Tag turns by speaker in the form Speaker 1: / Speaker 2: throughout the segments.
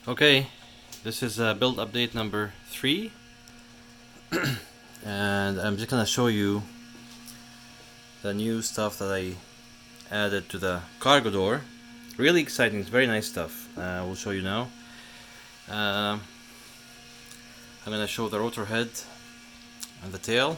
Speaker 1: Okay, this is build update number 3, and I'm just gonna show you the new stuff that I added to the cargo door. Really exciting, it's very nice stuff. We'll show you now. I'm gonna show the rotor head and the tail.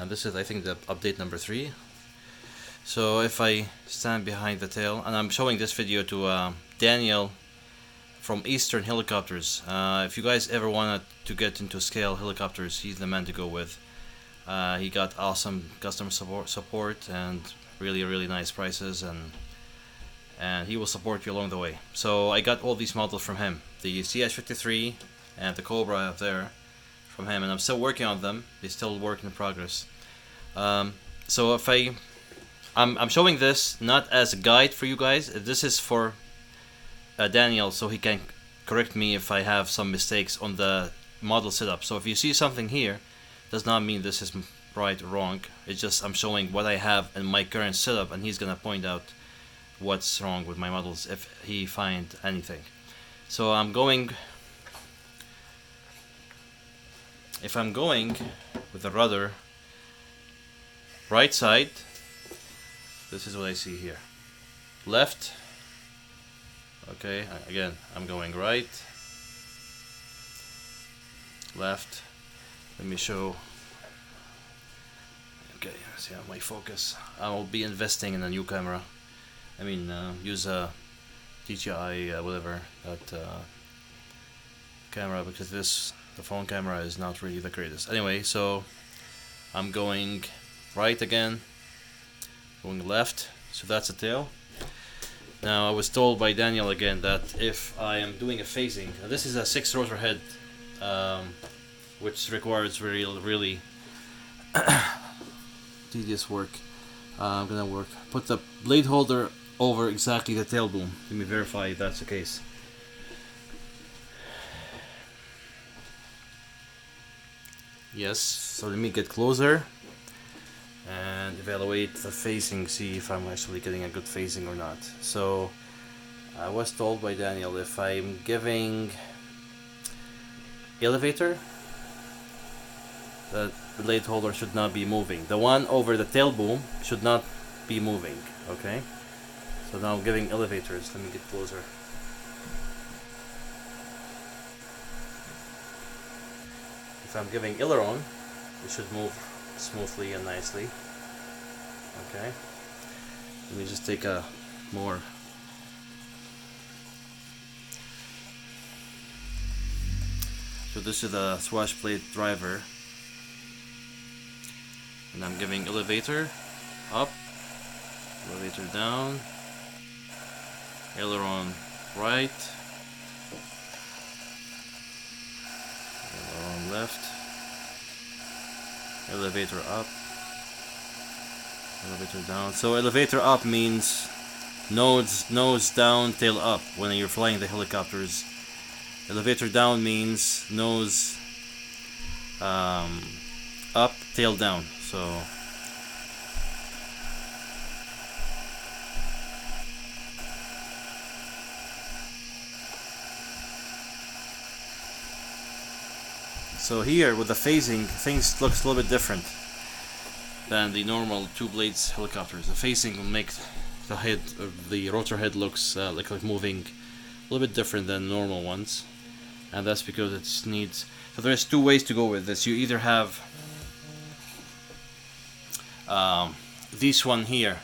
Speaker 1: This is, I think, the update number 3. So if I stand behind the tail, and I'm showing this video to Daniel from Eastern Helicopters. If you guys ever wanted to get into scale helicopters, he's the man to go with. He got awesome customer support and really nice prices, and he will support you along the way. So I got all these models from him, the CH53 and the Cobra up there from him, and I'm still working on them. They still work in progress. So if I'm showing this not as a guide for you guys. This is for Daniel, so he can correct me if I have some mistakes on the model setup. So if you see something here, does not mean this is right or wrong. It's just I'm showing what I have in my current setup, and he's gonna point out what's wrong with my models if he finds anything. So if I'm going with the rudder right side, this is what I see here. Left. Okay, again, I'm going right. Left. Let me show. Okay, see my focus. I'll be investing in a new camera. I mean, use a DJI, whatever, that camera, because the phone camera is not really the greatest. Anyway, so I'm going right again. Going left, so that's the tail. Now I was told by Daniel again that if I am doing a phasing, this is a 6 rotor head, which requires really tedious work. I'm gonna put the blade holder over exactly the tail boom. Let me verify if that's the case. Yes, so let me get closer and evaluate the phasing, see if I'm actually getting a good phasing or not. So I was told by Daniel if I'm giving elevator, the blade holder should not be moving. The one over the tail boom should not be moving. Okay, so now I'm giving elevators. Let me get closer. If I'm giving aileron, it should move smoothly and nicely. Okay, let me just take a more. So this is the swash plate driver, and I'm giving elevator up, elevator down, aileron right, aileron left, elevator up, elevator down. So elevator up means nose down, tail up when you're flying the helicopters. Elevator down means nose up, tail down. So here with the phasing, things looks a little bit different than the normal 2 blades helicopters. The phasing will make the head, the rotor head looks like moving a little bit different than normal ones, and that's because it needs. So there's 2 ways to go with this. You either have this one here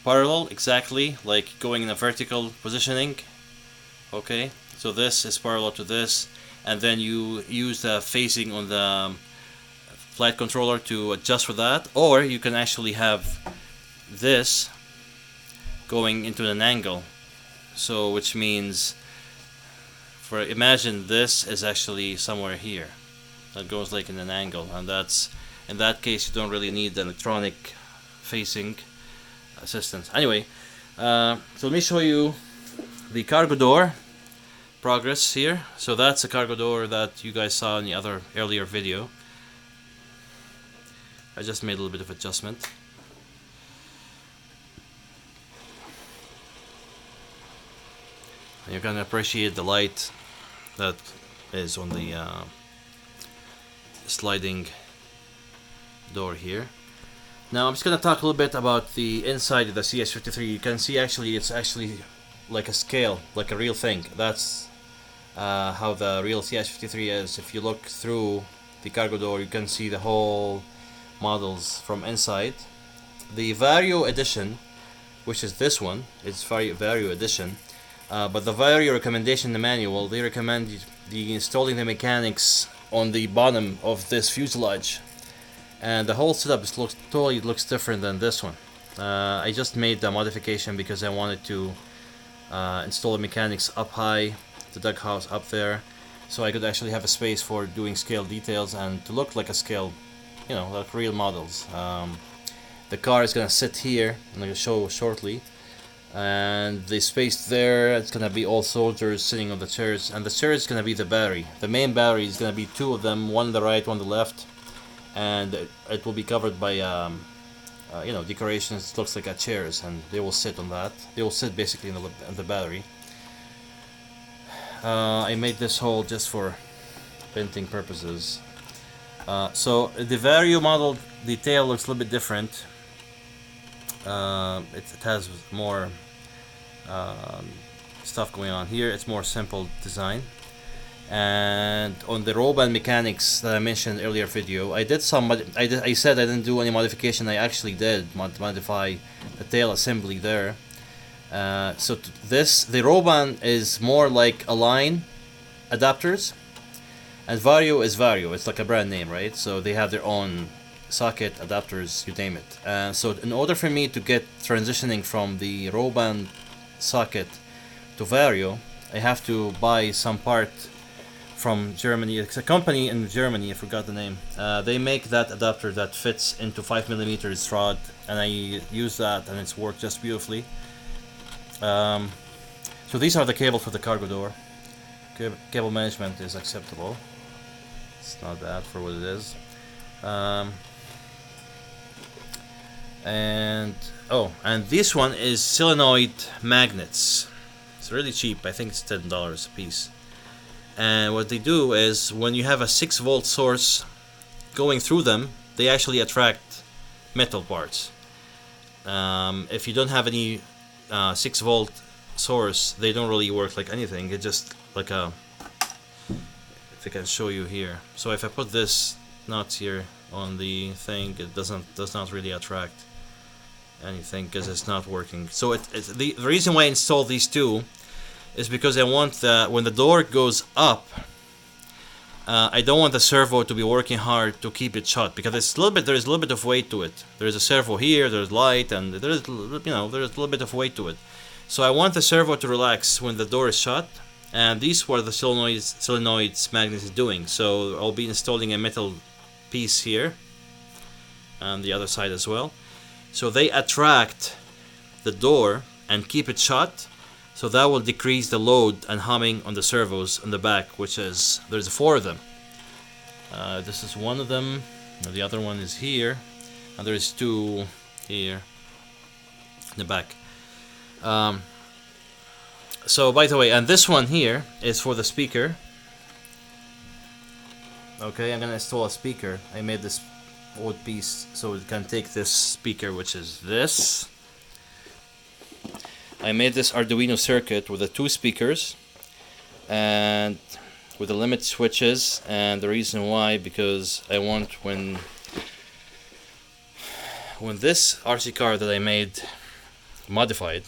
Speaker 1: parallel, exactly like going in a vertical positioning. Okay, so this is parallel to this, and then you use the phasing on the flight controller to adjust for that, or you can actually have this going into an angle. So which means, imagine this is actually somewhere here that goes like in an angle, and that's, in that case you don't really need the electronic phasing assistance. Anyway, so let me show you the cargo door progress here. So that's the cargo door that you guys saw in the earlier video. I just made a little bit of adjustment. You can appreciate the light that is on the sliding door here. Now I'm just gonna talk a little bit about the inside of the CH53. You can see actually it's actually like a scale, like a real thing. That's how the real CH53 is. If you look through the cargo door, you can see the whole models from inside. The Vario edition, which is this one, it's Vario edition, but the Vario recommendation in the manual, they recommend installing the mechanics on the bottom of this fuselage, and the whole setup totally looks different than this one. I just made the modification because I wanted to install the mechanics up high, the doghouse up there, so I could actually have a space for doing scale details and to look like a scale, you know, like real models. The car is gonna sit here, I'm gonna show shortly, and the space there, it's gonna be all soldiers sitting on the chairs, and the chair is gonna be the battery. The main battery is gonna be two of them, one on the right, one on the left, and it will be covered by you know, decorations. It looks like chairs, and they will sit on that. They will sit basically in the battery. I made this hole just for painting purposes. So the Vario model detail looks a little bit different. It has more stuff going on here. It's more simple design. And on the Roban mechanics that I mentioned earlier video, I did some. I said I didn't do any modification. I actually did modify the tail assembly there. So the Roban is more like align adapters, and Vario is Vario. It's like a brand name, right? So they have their own socket adapters, you name it. So in order for me to get transitioning from the Roban socket to Vario, I have to buy some part from Germany. It's a company in Germany, I forgot the name. They make that adapter that fits into 5mm rod, and I use that, and it's worked just beautifully. So these are the cables for the cargo door. Cable management is acceptable. It's not bad for what it is. And this one is solenoid magnets. It's really cheap. I think it's $10 a piece. And what they do is, when you have a 6-volt source going through them, they actually attract metal parts. If you don't have any 6-volt source, they don't really work like anything. It's just like a, if I can show you here. So if I put this nut here on the thing, it does not really attract anything because it's not working. So the reason why I installed these two is because I want when the door goes up, I don't want the servo to be working hard to keep it shut, because there's a little bit of weight to it. There's a servo here, there's light, and there's a little bit of weight to it. So I want the servo to relax when the door is shut, and these were the solenoids magnets is doing. So I'll be installing a metal piece here and the other side as well. So they attract the door and keep it shut. So that will decrease the load and humming on the servos on the back, which is, there's 4 of them. This is one of them, and the other one is here, and there's 2 here in the back. So by the way, and this one here is for the speaker. Okay, I'm gonna install a speaker. I made this wood piece so it can take this speaker, which is this. I made this Arduino circuit with the 2 speakers and with the limit switches, and the reason why, because I want when this RC car that I made modified,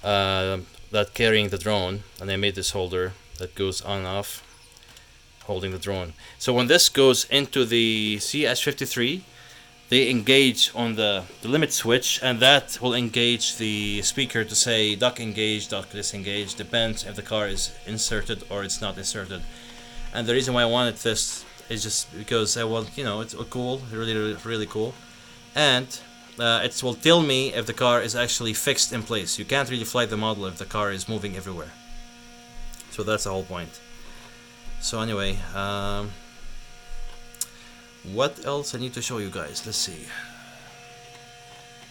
Speaker 1: that carrying the drone, and I made this holder that goes on and off holding the drone. So when this goes into the CH53, they engage on the limit switch, and that will engage the speaker to say duck engage, duck disengage, depends if the car is inserted or it's not inserted. And the reason why I wanted this is just because I want, it's cool, really cool, and it will tell me if the car is actually fixed in place. You can't really fly the model if the car is moving everywhere. So that's the whole point. So anyway, what else I need to show you guys? Let's see.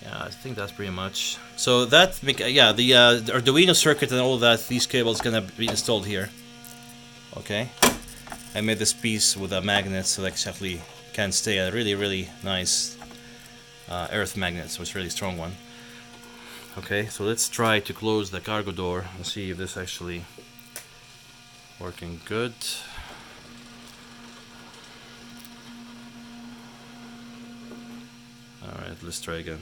Speaker 1: Yeah, I think that's pretty much. So that, yeah, the Arduino circuit and all of that, these cables gonna be installed here. Okay, I made this piece with a magnet so that actually can stay a really nice earth magnet, so it's a really strong one. Okay, so let's try to close the cargo door and see if this actually working good. Alright, let's try again.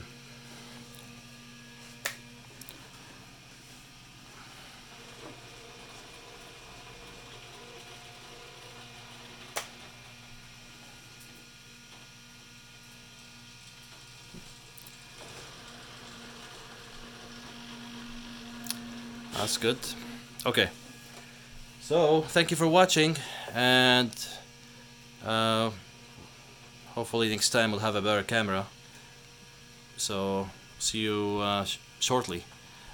Speaker 1: That's good. Okay. So, thank you for watching, and hopefully next time we'll have a better camera. So, see you shortly.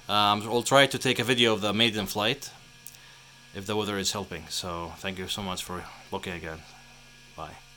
Speaker 1: I'll try to take a video of the maiden flight if the weather is helping. So, thank you so much for looking again. Bye.